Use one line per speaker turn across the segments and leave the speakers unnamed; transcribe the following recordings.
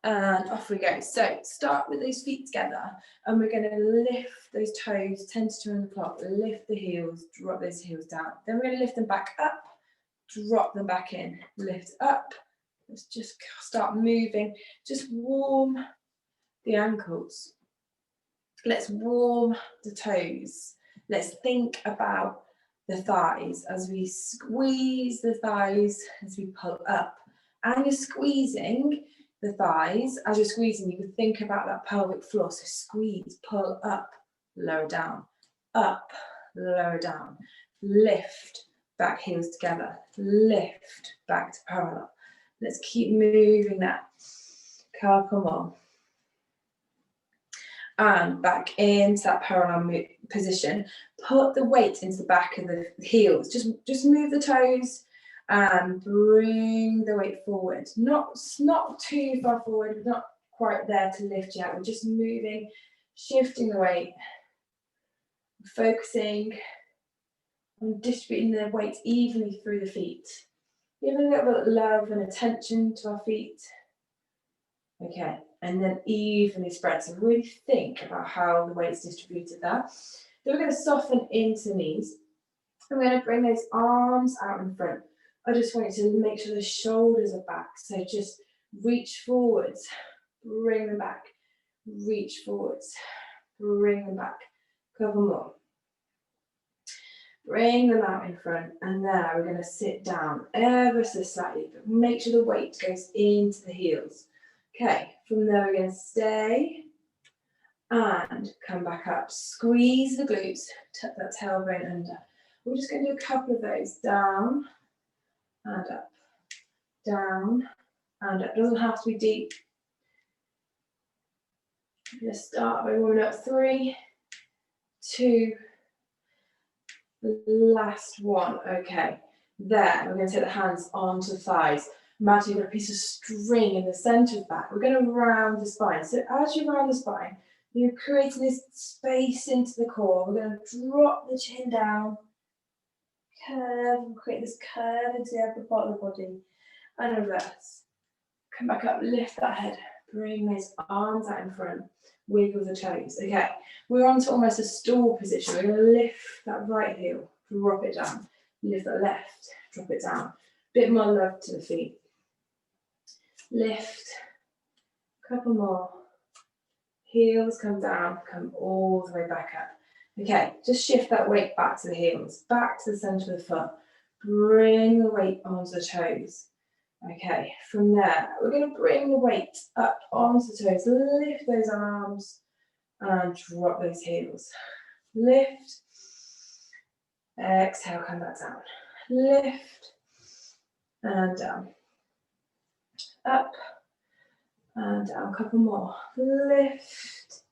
And off we go. So start with those feet together, and we're going to lift those toes 10 to 2 on the clock, lift the heels, drop those heels down. Then we're going to lift them back up, drop them back in, lift up. Let's just start moving. Just warm the ankles. Let's warm the toes. Let's think about the thighs as we squeeze the thighs as we pull up. And you're squeezing the thighs. As you're squeezing, you can think about that pelvic floor. So squeeze, pull up, lower down, up, lower down, lift, back heels together, lift, back to parallel. Let's keep moving that. Couple more. And back into that parallel position. Put the weight into the back of the heels. Just move the toes and bring the weight forward. Not too far forward. We're not quite there to lift yet. We're just moving, shifting the weight, focusing on distributing the weight evenly through the feet. Giving a little bit of love and attention to our feet. Okay, and then evenly spread. So really think about how the weight's distributed there. Then we're going to soften into the knees. And we're going to bring those arms out in front. I just want you to make sure the shoulders are back. So just reach forwards, bring them back. Reach forwards, bring them back. Couple more. Bring them out in front, and there we're going to sit down ever so slightly, but make sure the weight goes into the heels. Okay, from there we're going to stay and come back up. Squeeze the glutes, tuck that tailbone under. We're just going to do a couple of those, down and up, down and up. It doesn't have to be deep. I'm going to start by warming up. 3, 2, last one. Okay, there we're going to take the hands onto the thighs. Imagine you've got a piece of string in the center of that. We're going to round the spine. So as you round the spine, you're creating this space into the core. We're going to drop the chin down, curve, and create this curve into the upper part of the body, and reverse. Come back up, lift that head, bring those arms out in front, wiggle the toes. Okay, we're on to almost a stool position. We're going to lift that right heel, drop it down, lift that left, drop it down. Bit more love to the feet. Lift, couple more. Heels come down, come all the way back up. Okay, just shift that weight back to the heels, back to the center of the foot. Bring the weight onto the toes. Okay, from there, we're going to bring the weight up onto the toes. Lift those arms and drop those heels. Lift. Exhale, come back down. Lift and down. Up and down. Couple more. Lift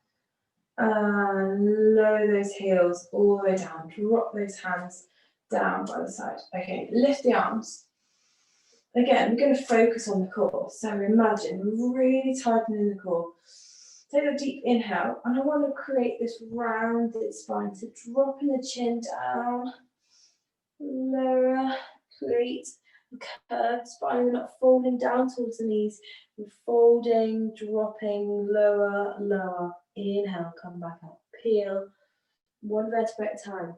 and lower those heels all the way down. Drop those hands down by the side. Okay, lift the arms. Again, we're going to focus on the core. So imagine really tightening the core. Take a deep inhale, and I want to create this rounded spine. So dropping the chin down, lower, create a curved spine. We're not folding down towards the knees. We're folding, dropping, lower, lower. Inhale, come back up. Peel, one vertebrae at a time.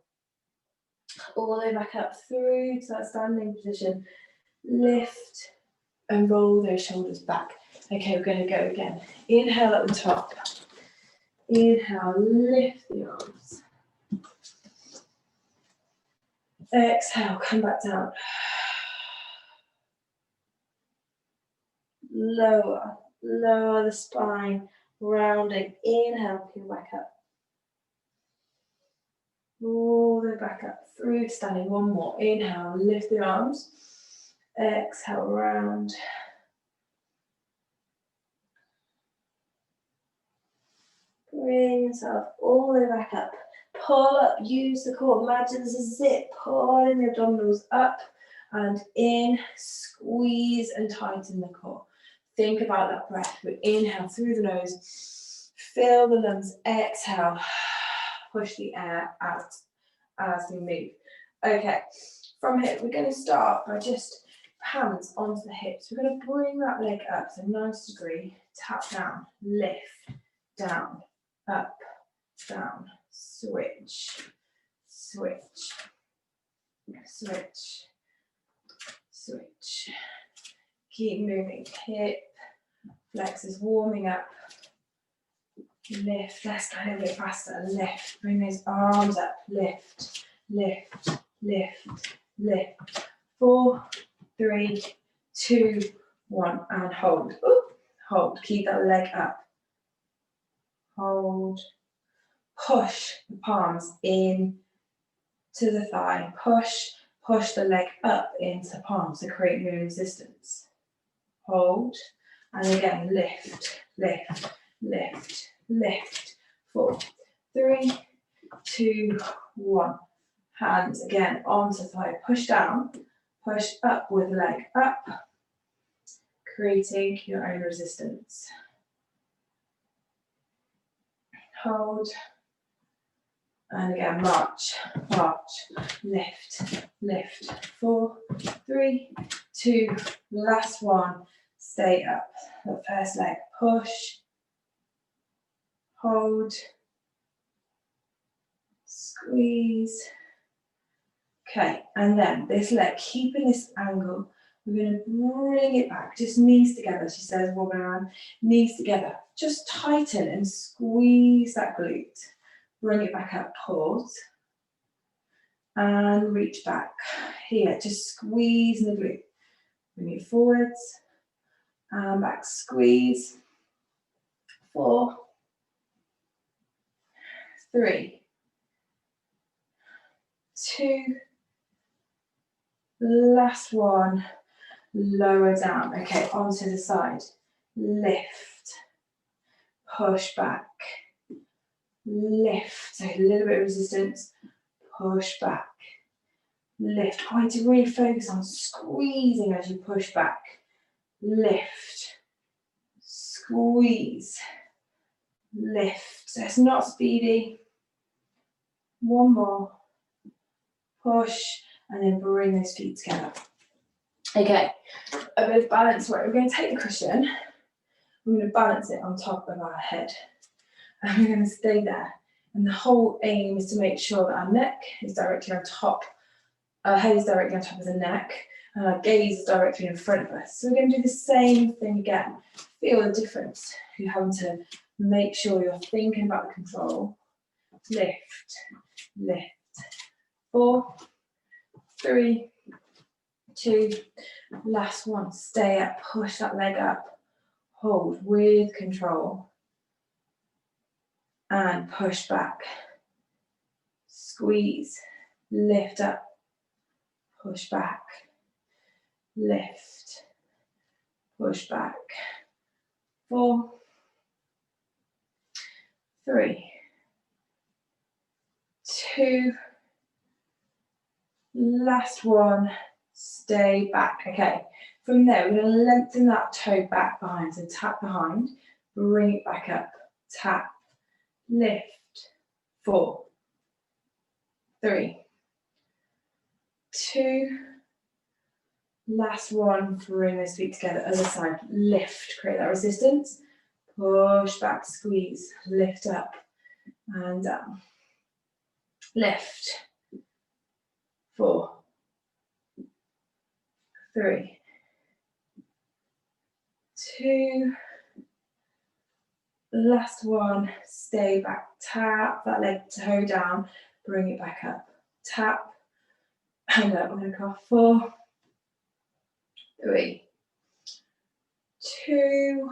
All the way back up through to that standing position. Lift and roll those shoulders back. Okay, we're going to go again. Inhale at the top. Inhale, lift the arms. Exhale, come back down. Lower, lower the spine, rounding. Inhale, peel back up. All the way back up through standing. One more. Inhale, lift the arms. Exhale, round. Bring yourself all the way back up. Pull up, use the core. Imagine there's a zip. Pull in the abdominals up and in. Squeeze and tighten the core. Think about that breath. We inhale through the nose. Fill the lungs. Exhale. Push the air out as we move. Okay, from here, we're going to start by just hands onto the hips. We're going to bring that leg up, so 90 degree, tap down, lift, down, up, down, switch, switch, switch, switch. Keep moving, hip flexors warming up. Lift, let's go a little bit faster, lift, bring those arms up, lift, lift, lift, lift. 4, 3, 2, 1, and hold. Ooh, hold, keep that leg up. Hold, push the palms in to the thigh, push the leg up into the palms to create more resistance. Hold, and again, lift, lift, lift, lift. 4, 3, 2, 1. Hands again onto thigh, push down, push up with leg up, creating your own resistance. Hold, and again, march, march, lift, lift. 4, 3, 2, last one, stay up. The first leg, push, hold, squeeze. Okay, and then this leg, keeping this angle, we're going to bring it back, just knees together, she says, wobbling around, knees together. Just tighten and squeeze that glute. Bring it back up, pause, and reach back. Here, just squeeze the glute. Bring it forwards, and back, squeeze. 4, 3, 2, last one, lower down. Okay, onto the side, lift, push back, lift, so a little bit of resistance, push back, lift. I want you to really focus on squeezing as you push back, lift, squeeze, lift. So it's not speedy. One more, push, and then bring those feet together. Okay, a bit of balance work. We're going to take the cushion, we're going to balance it on top of our head, and we're going to stay there. And the whole aim is to make sure that our neck is directly on top, our head is directly on top of the neck, and our gaze is directly in front of us. So we're going to do the same thing again. Feel the difference. You're having to make sure you're thinking about the control. Lift, lift. 4, 3, 2, last one. Stay up, push that leg up, hold with control, and push back. Squeeze, lift up, push back, lift, push back. 4, 3, 2, last one, stay back. Okay, from there we're going to lengthen that toe back behind, so tap behind, bring it back up, tap, lift. 4, 3, 2, last one, bring those feet together, other side, lift, create that resistance, push back, squeeze, lift up and down, lift. 4, 3, 2, last one, stay back, tap that leg toe down, bring it back up, tap, and up, we're going to cough. 4, 3, 2,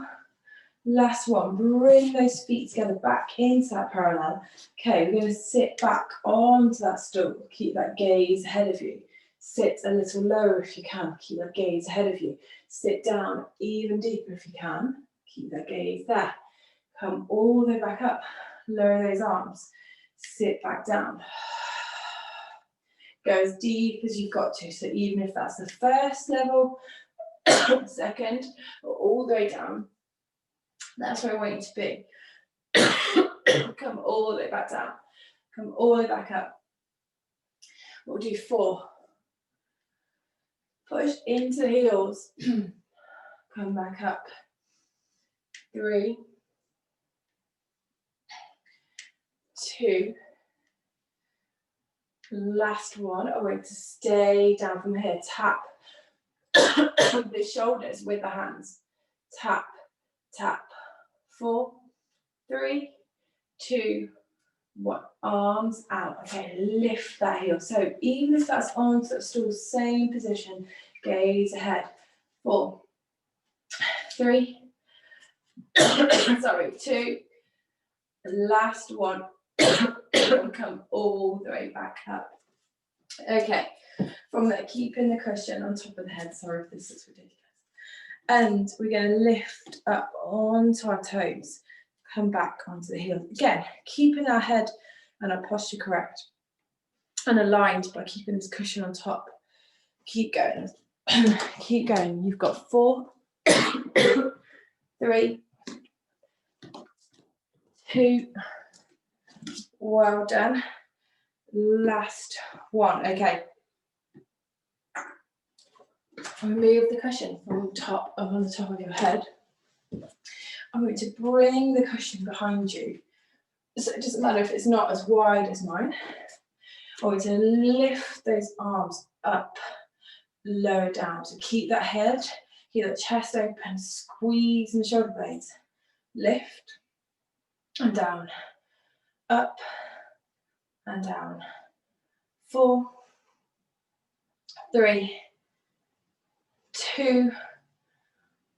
last one, bring those feet together back into that parallel. Okay, we're going to sit back onto that stool, keep that gaze ahead of you. Sit a little lower if you can, keep that gaze ahead of you. Sit down even deeper if you can, keep that gaze there. Come all the way back up, lower those arms, sit back down. Go as deep as you've got to, so even if that's the first level, second, or all the way down, that's where I want you to be. Come all the way back down, come all the way back up. We'll do 4, Push into the heels. Come back up. 3, 2. Last one. A way to stay down from here. Tap the shoulders with the hands. Tap, tap. 4, 3, 2, 1. Arms out. Okay, lift that heel. So even if that's arms that are still same position, gaze ahead. 4, 3, sorry, 2. Last one. Come all the way back up. Okay, from there, keeping the cushion on top of the head. Sorry if this looks ridiculous. And we're going to lift up onto our toes. Come back onto the heels. Again, keeping our head and our posture correct and aligned by keeping this cushion on top. Keep going. Keep going. You've got 4, 3, 2. Well done. Last one. Okay. Remove the cushion from on the top of your head. I'm going to bring the cushion behind you. So it doesn't matter if it's not as wide as mine. I'm going to lift those arms up, lower down. So keep that head, keep that chest open, squeeze in the shoulder blades. Lift and down, up and down. 4, 3, 2.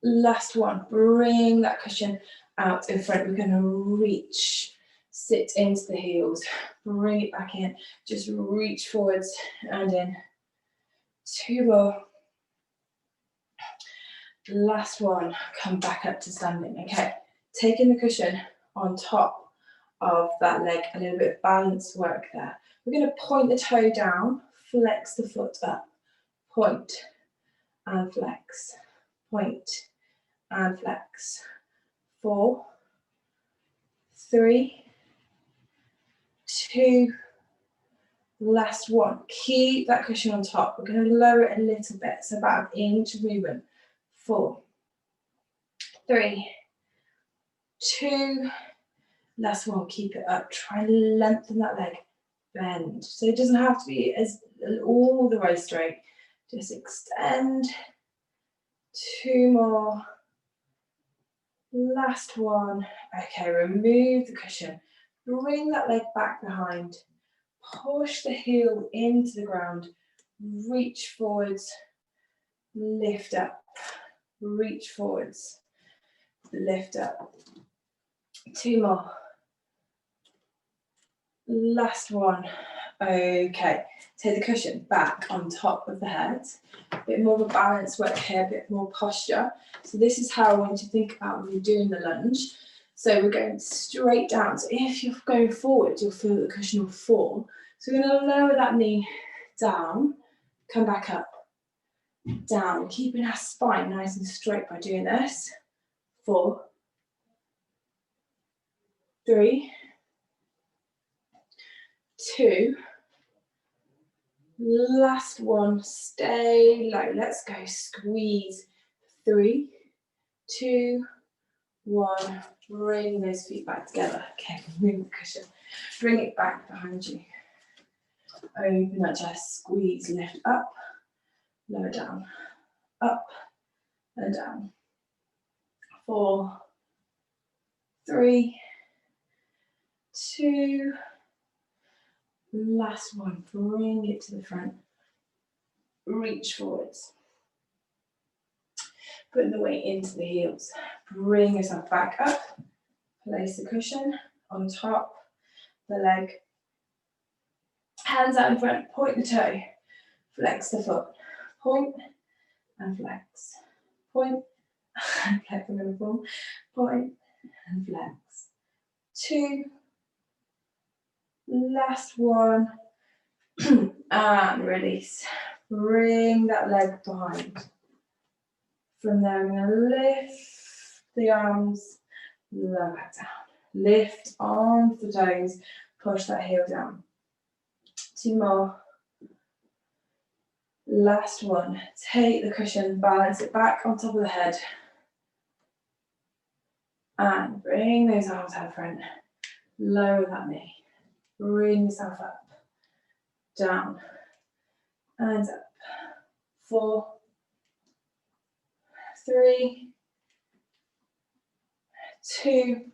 Last one. Bring that cushion out in front. We're going to reach, sit into the heels, bring it back in. Just reach forwards and in. 2 more. Last one. Come back up to standing. Okay. Taking the cushion on top of that leg, a little bit of balance work there. We're going to point the toe down, flex the foot up, point and flex, point and flex. 4, 3, 2. Last one. Keep that cushion on top. We're going to lower it a little bit, so about an inch of movement. 4, 3, 2. Last one. Keep it up. Try and lengthen that leg. Bend. So it doesn't have to be as all the way straight. Just extend. 2 more. Last one. Okay, remove the cushion. Bring that leg back behind. Push the heel into the ground. Reach forwards. Lift up. Reach forwards. Lift up. 2 more. Last one. Okay. Take the cushion back on top of the head. A bit more of a balance work here, a bit more posture. So this is how I want you to think about when you're doing the lunge. So we're going straight down. So if you're going forward, you'll feel the cushion will fall. So we're going to lower that knee down, come back up, down, keeping our spine nice and straight by doing this. 4, 3, 2. Last one, stay low. Let's go, squeeze. 3, 2, 1. Bring those feet back together. Okay, move the cushion. Bring it back behind you. Open that chest, squeeze, lift up, lower down, up and down. 4, 3, 2. Last one, bring it to the front. Reach forwards. Put the weight into the heels. Bring yourself back up. Place the cushion on top, the leg. Hands out in front, point the toe. Flex the foot. Point and flex. Point and flex. I'm going to fall. Point and flex. 2. Last one. And release. Bring that leg behind. From there, I'm going to lift the arms, lower back down. Lift onto the toes, push that heel down. 2 more. Last one. Take the cushion, balance it back on top of the head. And bring those arms out front. Lower that knee. Bring yourself up. Down. And up. 4, 3, 2.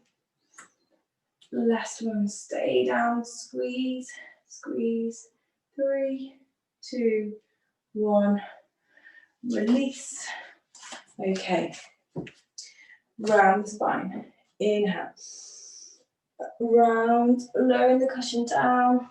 Last one. Stay down. Squeeze. Squeeze. 3, 2, 1. Release. Okay. Round the spine. Inhale. Round. Lowering the cushion down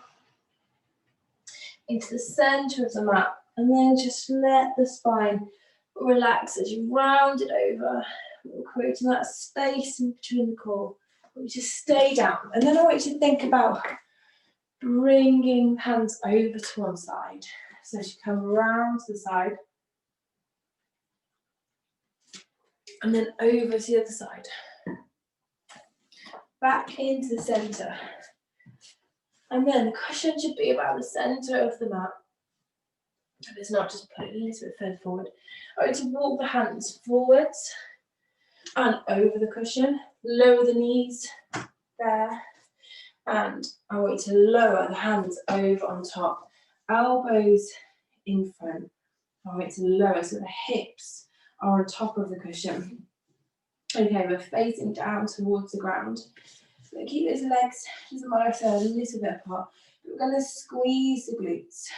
into the center of the mat. And then just let the spine relax as you round it over. We're creating that space in between the core. We just stay down. And then I want you to think about bringing hands over to one side. So as you come around to the side. And then over to the other side. Back into the center. And then the cushion should be about the center of the mat. If it's not, just put it a little bit further forward. I want you to walk the hands forwards and over the cushion. Lower the knees there. And I want you to lower the hands over on top. Elbows in front. I want you to lower so the hips are on top of the cushion. Okay, we're facing down towards the ground. So keep those legs, doesn't matter if they're a little bit apart, but we're going to squeeze the glutes.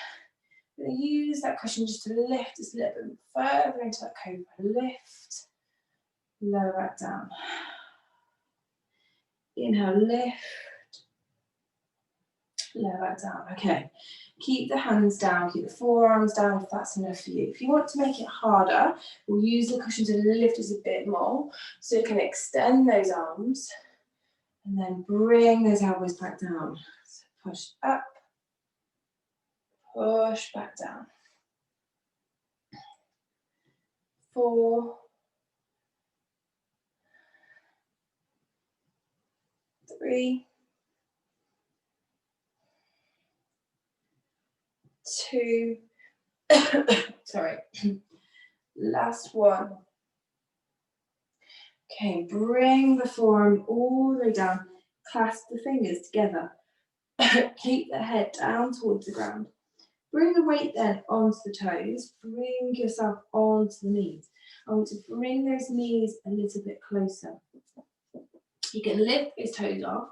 We're going to use that cushion just to lift us a little bit further into that cobra. Lift, lower back down. Inhale, lift, lower back down. Okay, keep the hands down, keep the forearms down if that's enough for you. If you want to make it harder, we'll use the cushion to lift us a bit more so you can extend those arms and then bring those elbows back down. So push up, push back down. 4, 3, 2, sorry, last one. Okay, bring the forearm all the way down, clasp the fingers together, keep the head down towards the ground. Bring the weight then onto the toes, bring yourself onto the knees. I want to bring those knees a little bit closer. You can lift those toes off,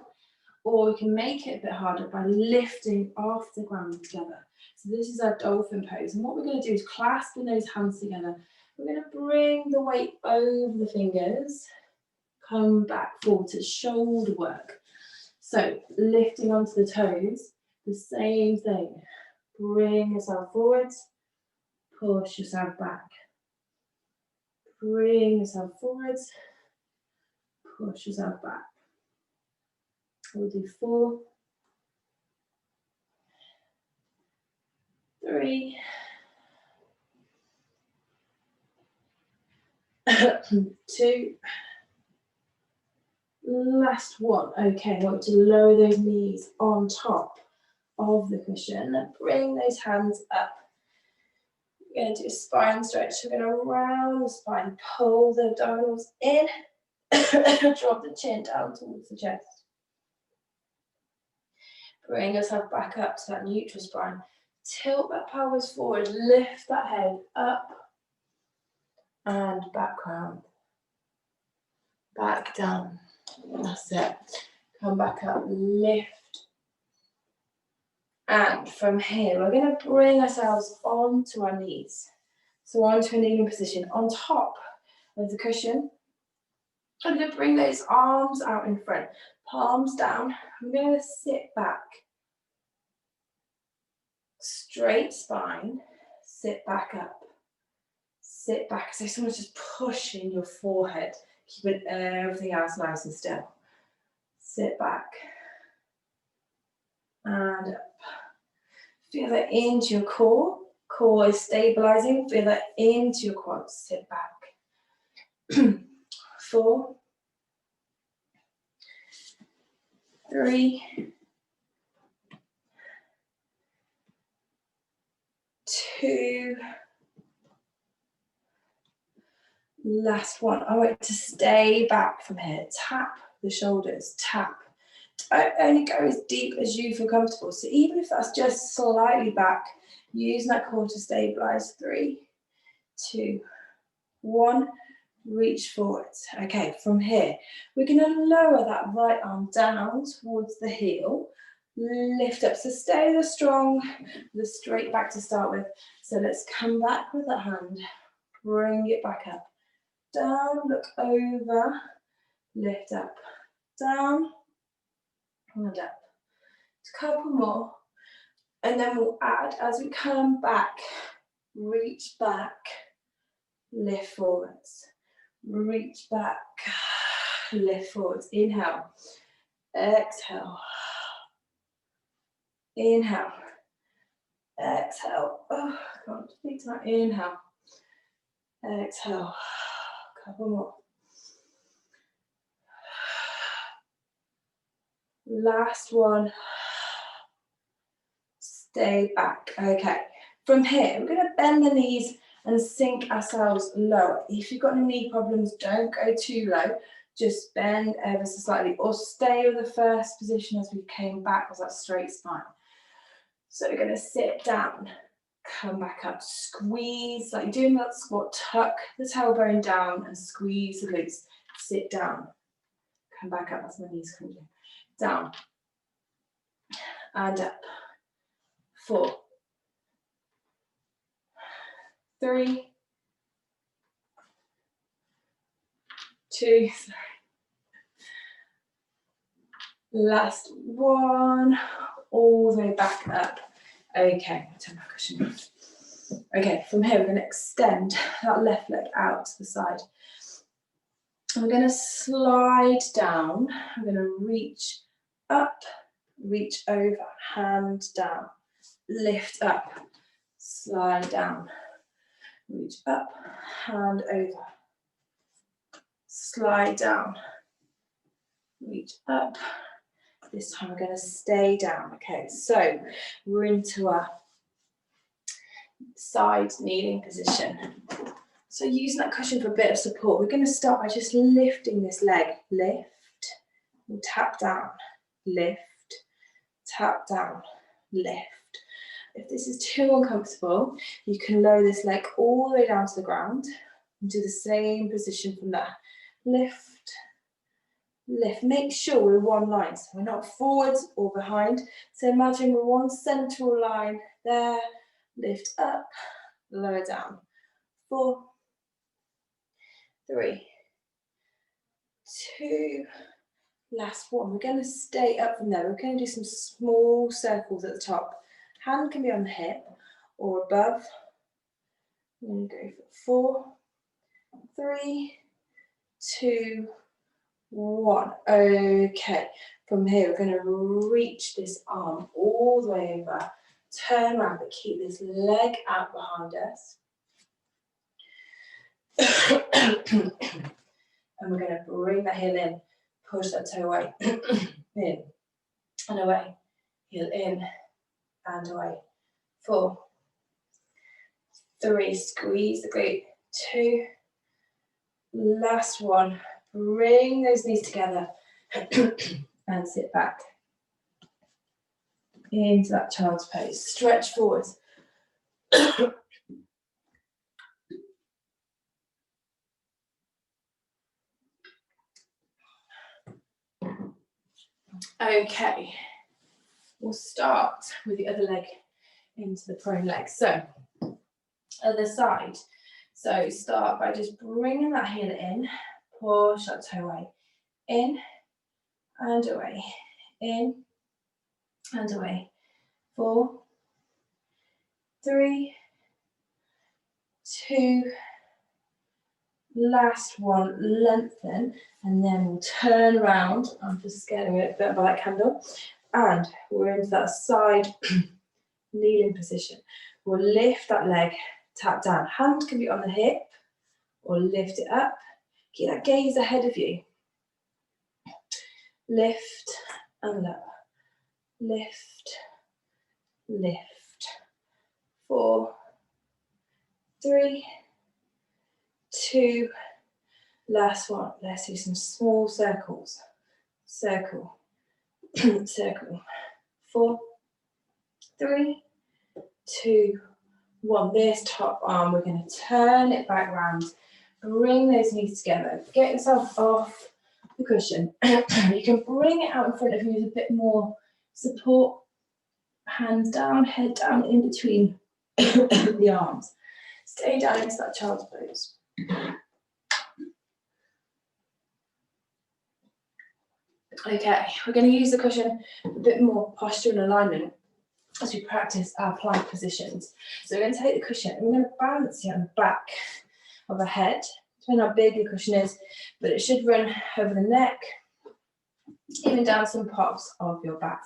or you can make it a bit harder by lifting off the ground together. So this is our dolphin pose. And what we're going to do is clasping those hands together. We're going to bring the weight over the fingers, come back forward to shoulder work. So lifting onto the toes, the same thing. Bring yourself forwards, push yourself back. Bring yourself forwards, push yourself back. We'll do 4, 3, 2, last one. Okay, I want you to lower those knees on top of the cushion and bring those hands up. We're going to do a spine stretch. We're going to round the spine, pull the abdominals in, drop the chin down towards the chest. Bring yourself back up to that neutral spine. Tilt that pelvis forward, lift that head up and back round. Back down. That's it. Come back up, lift. And from here, we're going to bring ourselves onto our knees. So onto a kneeling position on top of the cushion. I'm going to bring those arms out in front, palms down. I'm going to sit back. Straight spine, sit back up. Sit back, so someone's just pushing your forehead, keeping everything else nice and still. Sit back and up. Feel that into your core. Core is stabilizing. Feel that into your quads. Sit back. 4, 3, 2. Last one. I want you to stay back from here. Tap the shoulders, tap. Don't only go as deep as you feel comfortable. So even if that's just slightly back, use that core to stabilize. 3, 2, 1. Reach forwards. Okay, from here, we're going to lower that right arm down towards the heel. Lift up. So stay the strong, the straight back to start with. So let's come back with that hand. Bring it back up. Down, look over, lift up. Down, and up. A couple more. And then we'll add, as we come back, reach back, lift forwards. Reach back, lift forwards. Inhale, exhale. Inhale, exhale. Oh, can't speak to that. Inhale, exhale. Couple more. Last one. Stay back. Okay. From here, we're going to bend the knees and sink ourselves lower. If you've got any knee problems, don't go too low. Just bend ever so slightly, or stay with the first position as we came back, with that straight spine. So we're going to sit down, come back up, squeeze, like you're doing that squat, tuck the tailbone down and squeeze the glutes. Sit down, come back up, that's my knees coming down, and up. 4, 3, 2, last one, all the way back up. Okay, turn my cushion off. Okay, from here we're going to extend that left leg out to the side. And we're going to slide down. I'm going to reach up, reach over, hand down, lift up, slide down, reach up, hand over, slide down, reach up. This time we're going to stay down. Okay, so we're into our side kneeling position. So using that cushion for a bit of support, we're going to start by just lifting this leg. Lift, and tap down, lift, tap down, lift. If this is too uncomfortable, you can lower this leg all the way down to the ground and do the same position from there. Lift, lift. Make sure we're one line, so we're not forwards or behind. So imagine we're one central line there. Lift up, lower down. 4, 3, 2, last one. We're going to stay up from there. We're going to do some small circles at the top. Hand can be on the hip or above. We're going to go for 4, 3, 2, 1. Okay, from here we're going to reach this arm all the way over, turn around, but keep this leg out behind us. And we're going to bring that heel in, push that toe away, in and away, heel in and away. 4, 3, squeeze the glute. 2, last one. Bring those knees together and sit back into that child's pose. Stretch forwards. Okay, we'll start with the other leg into the prone leg. So, other side. So start by just bringing that heel in, push that toe away, in and away, in and away. 4, 3, 2, last one, lengthen, and then we'll turn around. I'm just getting a bit by that candle, and we're into that side kneeling position. We'll lift that leg, tap down. Hand can be on the hip or lift it up. Keep that gaze ahead of you. Lift and up. Lift, lift. 4, 3, 2, last one. Let's do some small circles. Circle, circle. 4, 3, 2, 1. This top arm, we're going to turn it back round. Bring those knees together. Get yourself off the cushion. You can bring it out in front of you with a bit more support. Hands down, head down in between the arms. Stay down into that child's pose. Okay, we're going to use the cushion a bit more posture and alignment as we practice our plank positions. So we're going to take the cushion and we're going to balance it on the back of the head. Depending on how big the cushion is, but it should run over the neck, even down some parts of your back.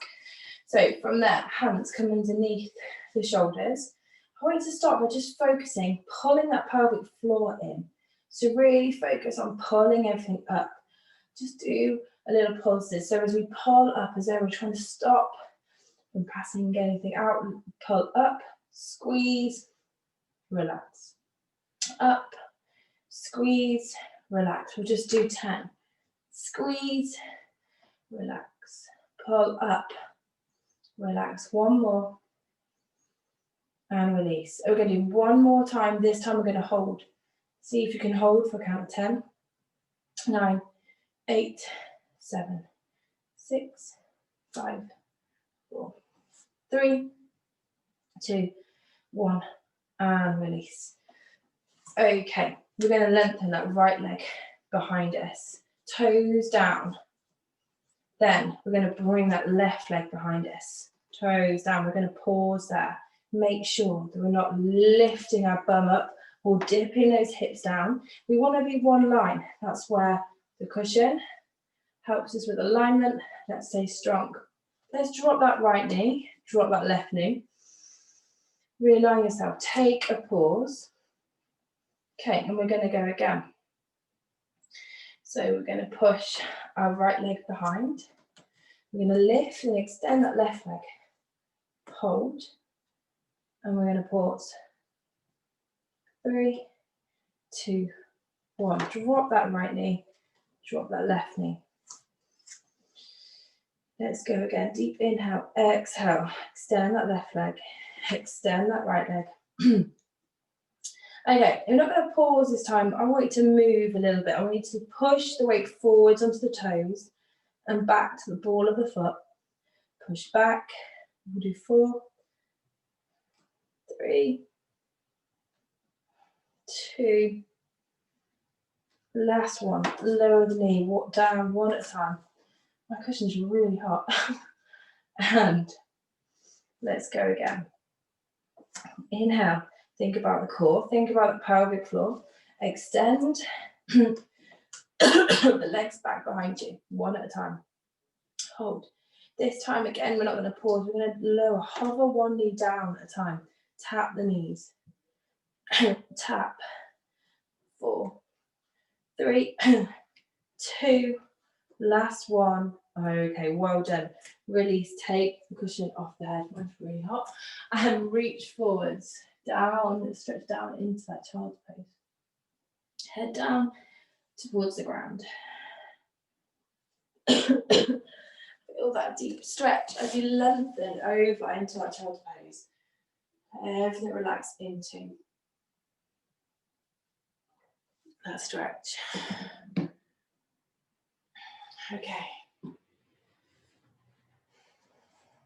So from there, hands come underneath the shoulders. I want you to start by just focusing, pulling that pelvic floor in. So really focus on pulling everything up. Just do a little pulses. So as we pull up, as though we're trying to stop from passing anything out, pull up, squeeze, relax. Up, squeeze, relax. We'll just do 10. Squeeze, relax. Pull up, relax. One more. And release. We're going to do one more time. This time we're going to hold. See if you can hold for a count of 10. 9, 8, 7, 6, 5, 4, 3, 2, 1. And release. Okay, we're going to lengthen that right leg behind us. Toes down. Then we're going to bring that left leg behind us. Toes down. We're going to pause there. Make sure that we're not lifting our bum up or dipping those hips down. We want to be one line. That's where the cushion helps us with alignment. Let's stay strong. Let's drop that right knee, drop that left knee. Realign yourself. Take a pause. Okay, and we're going to go again. So we're going to push our right leg behind. We're going to lift and extend that left leg. Hold. And we're going to pause. 3, 2, 1. Drop that right knee. Drop that left knee. Let's go again. Deep inhale. Exhale. Extend that left leg. Extend that right leg. Okay, we're not going to pause this time. I want you to move a little bit. I want you to push the weight forwards onto the toes and back to the ball of the foot. Push back. We'll do 4, 3, 2, last one. Lower the knee, walk down one at a time. My cushion's really hot. And let's go again. Inhale, think about the core, think about the pelvic floor. Extend the legs back behind you, one at a time. Hold. This time again, we're not going to pause, we're going to lower, hover one knee down at a time. Tap the knees. Tap. 4, 3, 2, last one. Okay, well done. Release, take the cushion off the head, mine's really hot, and reach forwards, down, stretch down into that child's pose. Head down towards the ground. Feel that deep stretch as you lengthen over into that child's pose. Everything relax into that stretch. Okay.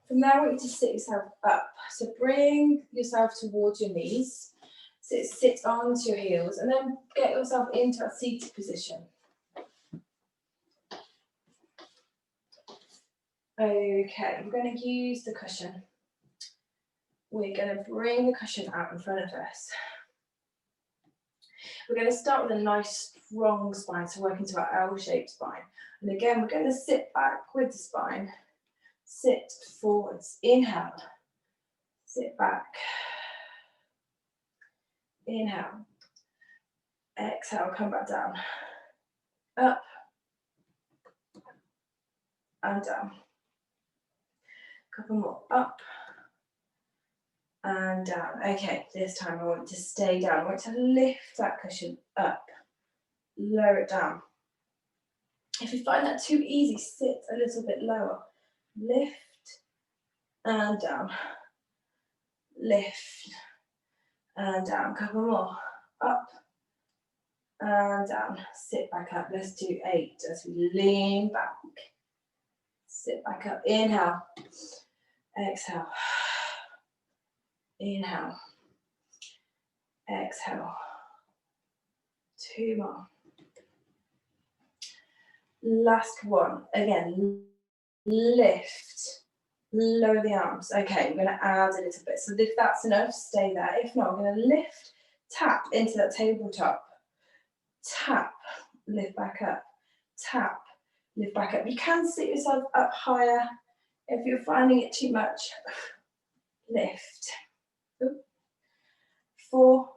From there, I want you to sit yourself up. So bring yourself towards your knees. Sit onto your heels and then get yourself into a seated position. Okay, we're going to use the cushion. We're going to bring the cushion out in front of us. We're going to start with a nice strong spine, so work into our L-shaped spine. And again, we're going to sit back with the spine. Sit forwards. Inhale. Sit back. Inhale. Exhale, come back down. Up. And down. Couple more. Up. and down. Okay, this time I want to stay down. I want to lift that cushion up, lower it down. If you find that too easy, sit a little bit lower. Lift and down. Lift and down. Couple more. Up and down. Sit back up. Let's do 8 as we lean back. Sit back up. Inhale. Exhale. Inhale. Exhale. 2 more. Last one. Again, lift. Lower the arms. Okay, we're going to add a little bit. So if that's enough, stay there. If not, we're going to lift, tap into that tabletop. Tap, lift back up. Tap, lift back up. You can sit yourself up higher if you're finding it too much. Lift. 4,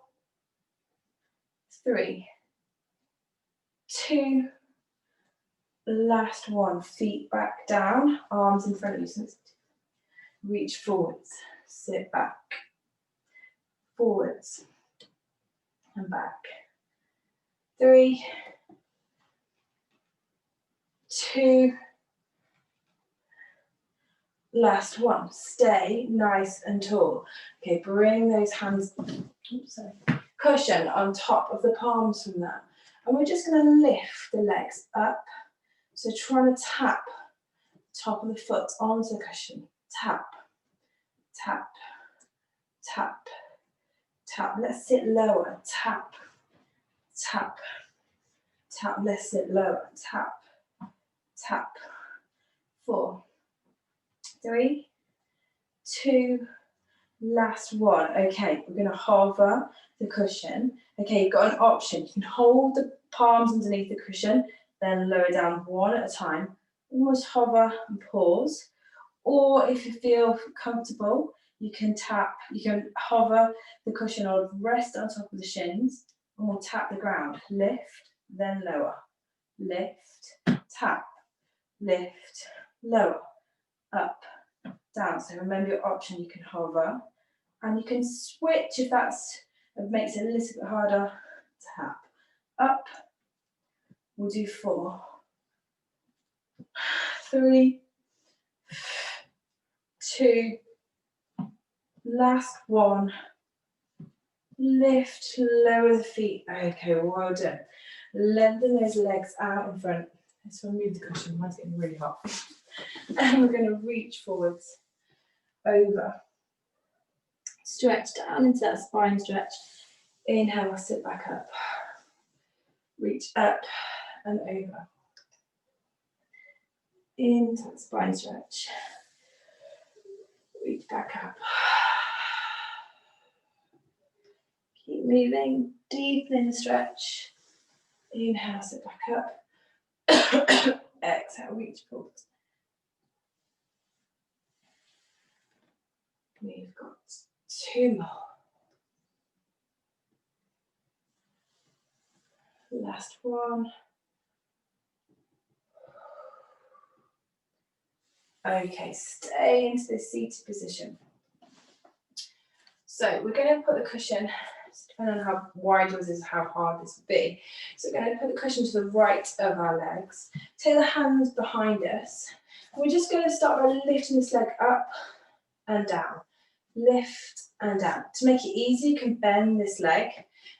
3, 2, last one. Feet back down, arms in front of you. Reach forwards, sit back, forwards and back. 3, 2, last one. Stay nice and tall. Okay, bring those hands, cushion on top of the palms from there. And we're just going to lift the legs up. So trying to tap top of the foot onto the cushion. Tap, tap, tap, tap. Let's sit lower. Tap, tap, tap. Let's sit lower. Tap, tap. 4, 3, 2, last one. Okay, we're going to hover the cushion. Okay, you've got an option. You can hold the palms underneath the cushion, then lower down one at a time. Almost hover and pause. Or if you feel comfortable, you can hover the cushion or rest on top of the shins, and we'll tap the ground. Lift, then lower. Lift, tap, lift, lower, up, down. So remember your option, you can hover, and you can switch if it makes it a little bit harder. Tap, up. We'll do 4, 3, 2, last one. Lift, lower the feet. Okay, well done. Lengthen those legs out in front. Let's remove the cushion, mine's getting really hot. And we're going to reach forwards, over. Stretch down into that spine stretch. Inhale, sit back up. Reach up and over. Into that spine stretch. Reach back up. Keep moving, deepening the stretch. Inhale, sit back up. Exhale, reach forward. We've got 2 more. Last one. Okay, stay into this seated position. So we're going to put the cushion, depending on how wide yours is, how hard this will be. So we're going to put the cushion to the right of our legs. Take the hands behind us. And we're just going to start by lifting this leg up and down. Lift and down. To make it easy, you can bend this leg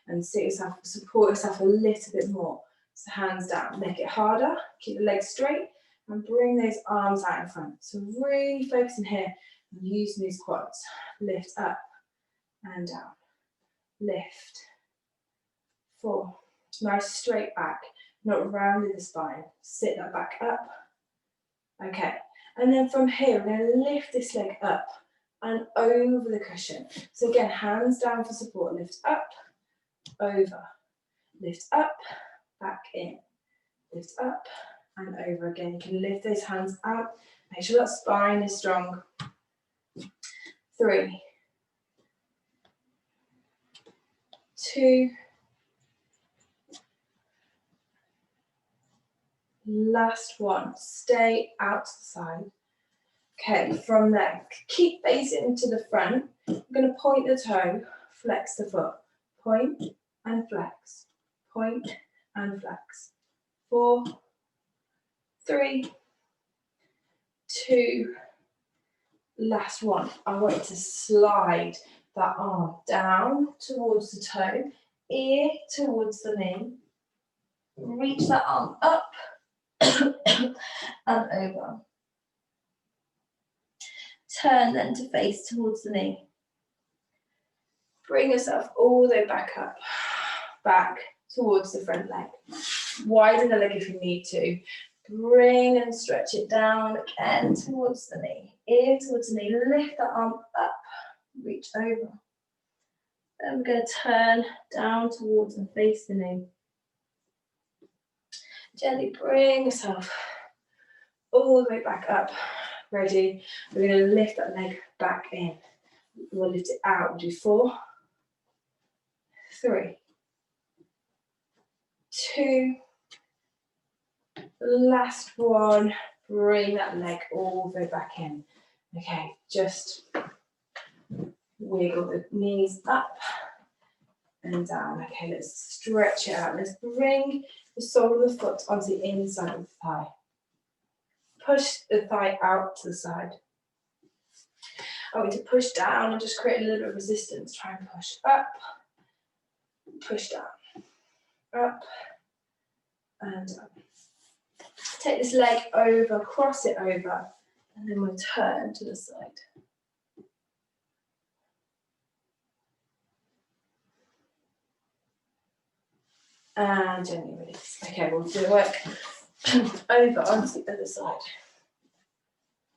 and support yourself a little bit more. So hands down, make it harder, keep the legs straight, and bring those arms out in front. So really focusing here on using these quads. Lift up and down. Lift. 4. Nice straight back, not rounding the spine. Sit that back up. Okay, and then from here, we're going to lift this leg up and over the cushion. So again, hands down for support. Lift up, over. Lift up, back in. Lift up and over again. You can lift those hands out. Make sure that spine is strong. 3, 2, last one. Stay out to the side. Okay, from there, keep facing to the front. I'm going to point the toe, flex the foot. Point and flex. Point and flex. 4, 3, 2, last one. I want you to slide that arm down towards the toe, ear towards the knee. Reach that arm up and over. Turn then to face towards the knee. Bring yourself all the way back towards the front leg. Widen the leg if you need to. Bring and stretch it down again towards the knee. Ear towards the knee. Lift the arm up. Reach over. Then we're going to turn down towards and face the knee. Gently bring yourself all the way back up. Ready? We're going to lift that leg back in. We'll lift it out. We'll do 4, 3, 2, last one. Bring that leg all the way back in. Okay, just wiggle the knees up and down. Okay, let's stretch it out. Let's bring the sole of the foot onto the inside of the thigh. Push the thigh out to the side. I want you to push down and just create a little bit of resistance. Try and push up, push down, up and down. Take this leg over, cross it over, and then we'll turn to the side. And gently release. Okay, we'll do work over onto the other side.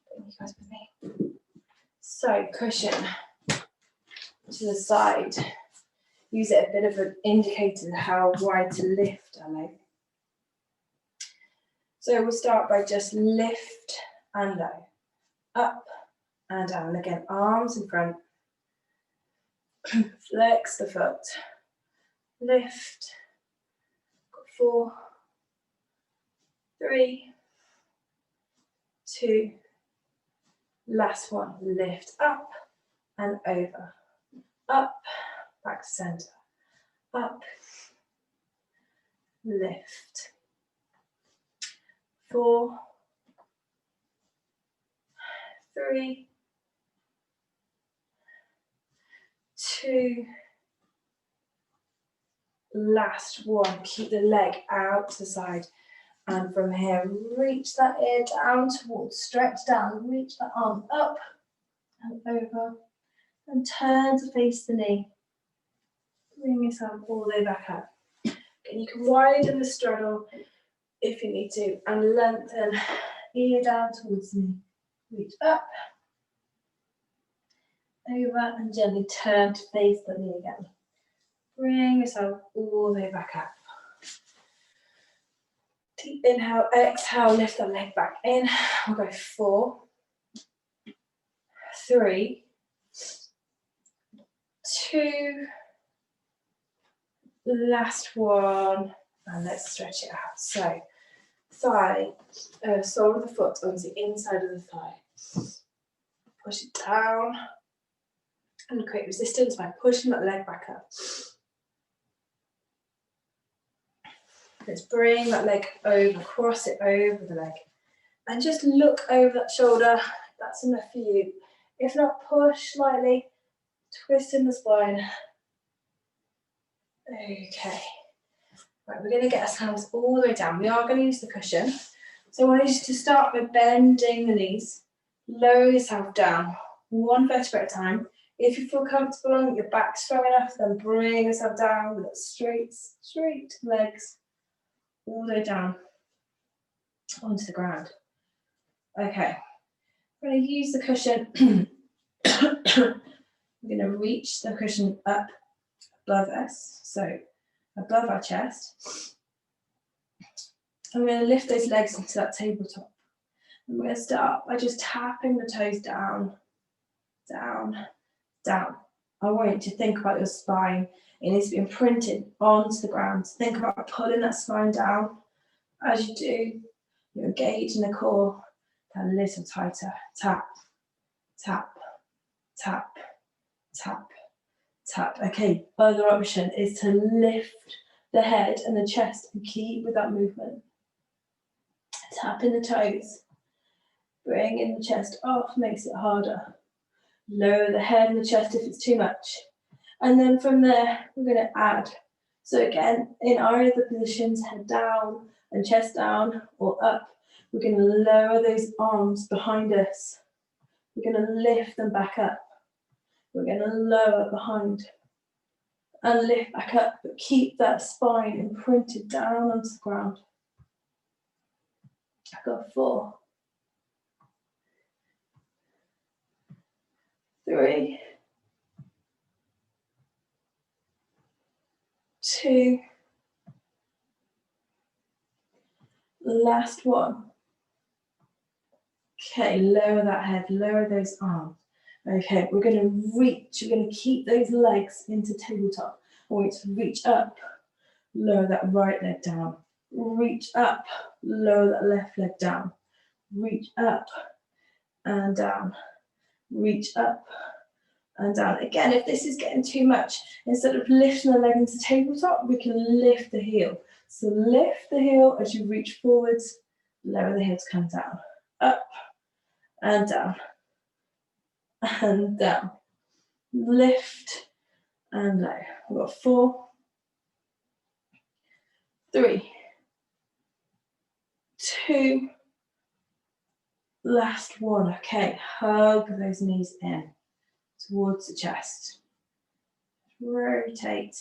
Bring you guys with me. So cushion to the side. Use it a bit of an indicator of how wide to lift our leg. So we'll start by just lift and low, up and down. And again, arms in front. Flex the foot. Lift. 4, 3, 2, last one. Lift up and over. Up, back to center. Up, lift. 4, 3, 2, last one. Keep the leg out to the side. And from here, reach that ear down towards, stretch down, reach the arm up and over. And turn to face the knee. Bring yourself all the way back up. And you can widen the straddle if you need to. And lengthen, ear down towards the knee. Reach up, over, and gently turn to face the knee again. Bring yourself all the way back up. Deep inhale, exhale, lift the leg back in. We'll go 4, 3, 2, last one, and let's stretch it out. So, thigh, sole of the foot onto the inside of the thigh. Push it down and create resistance by pushing that leg back up. Let's bring that leg over, cross it over the leg. And just look over that shoulder. That's enough for you. If not, push slightly, twist in the spine. Okay. Right, we're going to get ourselves all the way down. We are going to use the cushion. So I want you to start by bending the knees. Lower yourself down, one vertebra at a time. If you feel comfortable and your back's strong enough, then bring yourself down with straight legs. All the way down onto the ground. Okay, we're going to use the cushion. We're going to reach the cushion up above us, so above our chest. And we're going to lift those legs into that tabletop. And we're going to start by just tapping the toes down, down, down. I want you to think about your spine. It needs to be imprinted onto the ground. Think about pulling that spine down. As you do, you're engaging the core, a little tighter. Tap, tap, tap, tap, tap. Okay, other option is to lift the head and the chest and keep with that movement. Tap in the toes. Bring in the chest off, makes it harder. Lower the head and the chest if it's too much. And then from there, we're going to add. So again, in our other positions, head down and chest down or up. We're going to lower those arms behind us. We're going to lift them back up. We're going to lower behind and lift back up, but keep that spine imprinted down onto the ground. I've got 4, 3, 2, last one. Okay, lower that head, lower those arms. Okay, we're going to reach, we're going to keep those legs into tabletop. I want you to reach up, lower that right leg down. Reach up, lower that left leg down. Reach up and down. Reach up and down. Again, if this is getting too much, instead of lifting the leg into tabletop, we can lift the heel. So lift the heel as you reach forwards, lower the heel to come down. Up and down. And down. Lift and low. We've got 4, 3, 2, last one. Okay, hug those knees in towards the chest. Rotate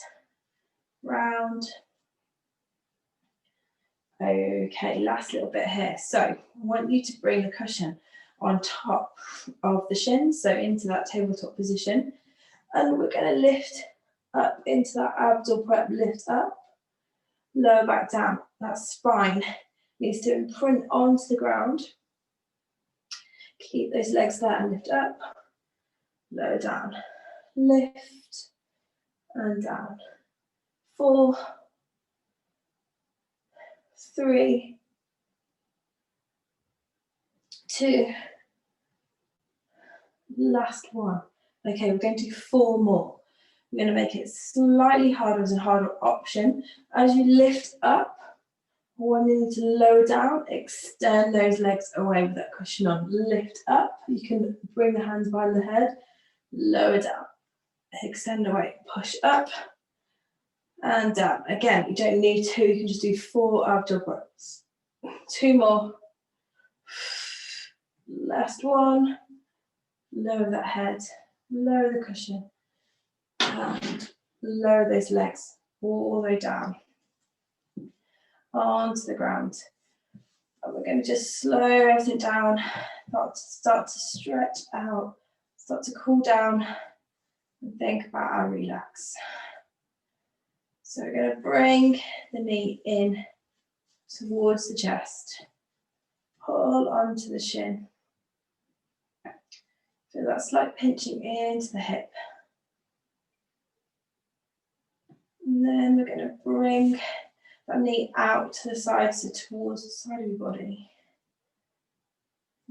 round. Okay, last little bit here. So I want you to bring the cushion on top of the shins, so into that tabletop position. And we're going to lift up into that abdominal prep, lift up, lower back down. That spine needs to imprint onto the ground. Keep those legs there and lift up, lower down, lift and down. 4, 3, 2, last one. Okay, we're going to do 4 more. We're going to make it slightly harder as a harder option. As you lift up, when you need to lower down, extend those legs away with that cushion on. Lift up, you can bring the hands behind the head, lower down, extend away, push up and down. Again, you don't need to, you can just do 4 abdominal breaths. 2 more. Last one. Lower that head, lower the cushion, and lower those legs all the way down onto the ground. And we're going to just slow everything down, start to stretch out, start to cool down, and think about our relax. So we're going to bring the knee in towards the chest, pull onto the shin. Feel that slight pinching into the hip. And then we're going to bring that knee out to the side, so towards the side of your body.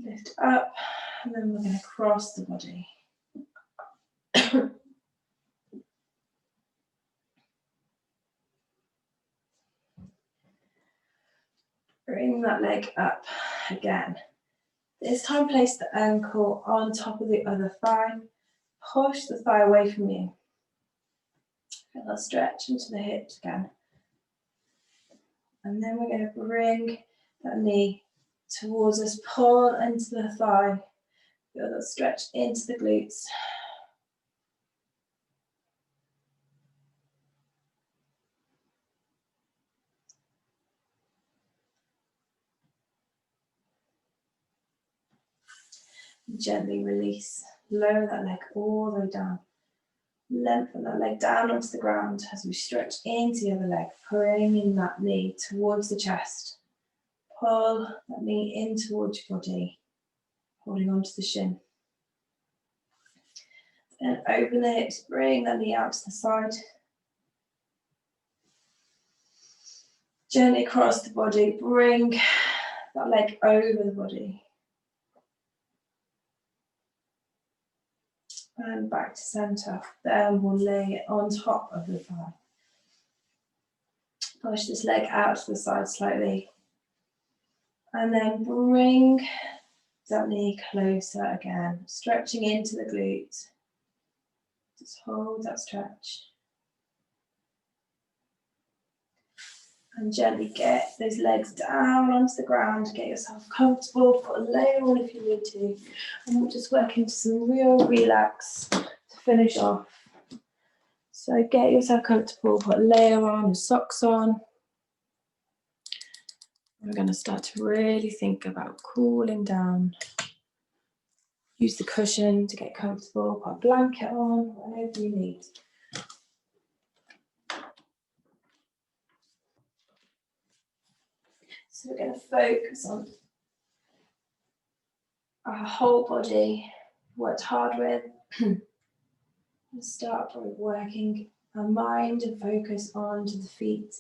Lift up, and then we're going to cross the body. Bring that leg up again. This time place the ankle on top of the other thigh. Push the thigh away from you. Feel that stretch into the hips again. And then we're going to bring that knee towards us, pull into the thigh. Feel that stretch into the glutes. Gently release. Lower that leg all the way down. Lengthen that leg down onto the ground as we stretch into the other leg, bringing that knee towards the chest. Pull that knee in towards your body, holding onto the shin. Then open the hips, bring that knee out to the side. Gently cross the body, bring that leg over the body. and back to center. Then we'll lay it on top of the thigh. Push this leg out to the side slightly. And then bring that knee closer again, stretching into the glutes. Just hold that stretch. And gently get those legs down onto the ground, get yourself comfortable, put a layer on if you need to. And we'll just work into some real relax to finish off. So get yourself comfortable, put a layer on, your socks on. We're going to start to really think about cooling down. Use the cushion to get comfortable, put a blanket on, whatever you need. So we're going to focus on our whole body, worked hard with. And start by working our mind and focus onto the feet.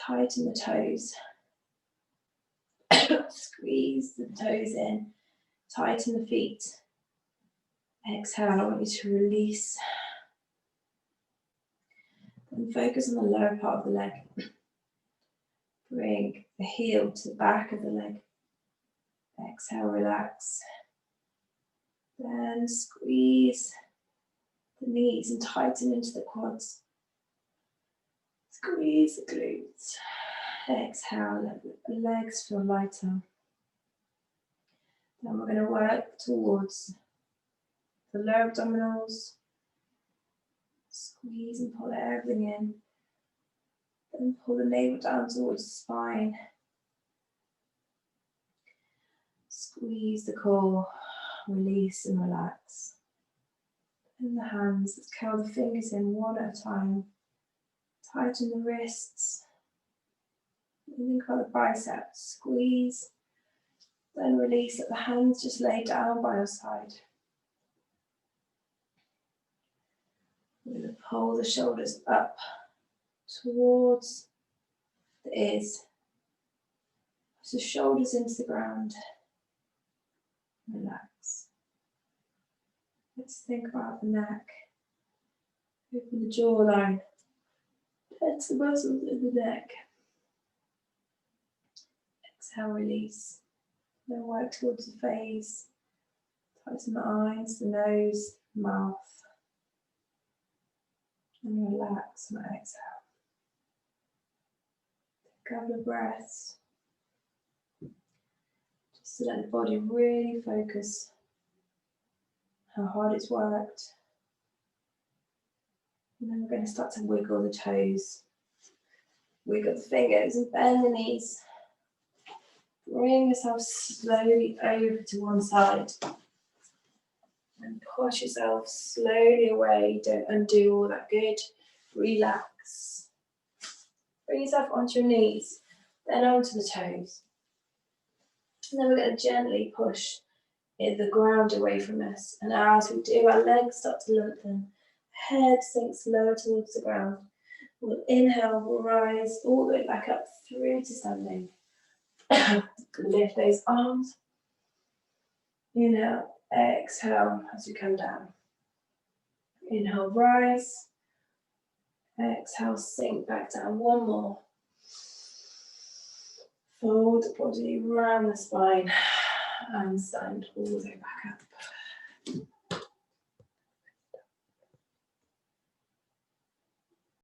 Tighten the toes. Squeeze the toes in. Tighten the feet. Exhale, I want you to release. And focus on the lower part of the leg. Bring the heel to the back of the leg. Exhale, relax. Then squeeze the knees and tighten into the quads. Squeeze the glutes. Exhale, let the legs feel lighter. Then we're going to work towards the lower abdominals. Squeeze and pull everything in. Then pull the navel down towards the spine. Squeeze the core, release and relax. In the hands, let's curl the fingers in one at a time. Tighten the wrists. Think about the biceps. Squeeze. Then release. Let the hands just lay down by your side. We're going to pull the shoulders up towards the ears. So shoulders into the ground. Relax. Let's think about the neck. Open the jawline. Tense the muscles in the neck. Exhale, release. Then work towards the face. Tighten the eyes, the nose, mouth. And relax and exhale. Take a couple of breaths. Just to let the body really focus how hard it's worked. And then we're going to start to wiggle the toes. Wiggle the fingers and bend the knees. Bring yourself slowly over to one side. And push yourself slowly away. Don't undo all that. Good. Relax. Bring yourself onto your knees. Then onto the toes. And then we're going to gently push the ground away from us. And as we do, our legs start to lengthen. Head sinks lower towards the ground. We'll inhale, we'll rise all the way back up through to standing. Lift those arms. Inhale, exhale as we come down. Inhale, rise. Exhale, sink back down. One more. Fold the body round the spine and stand all the way back up.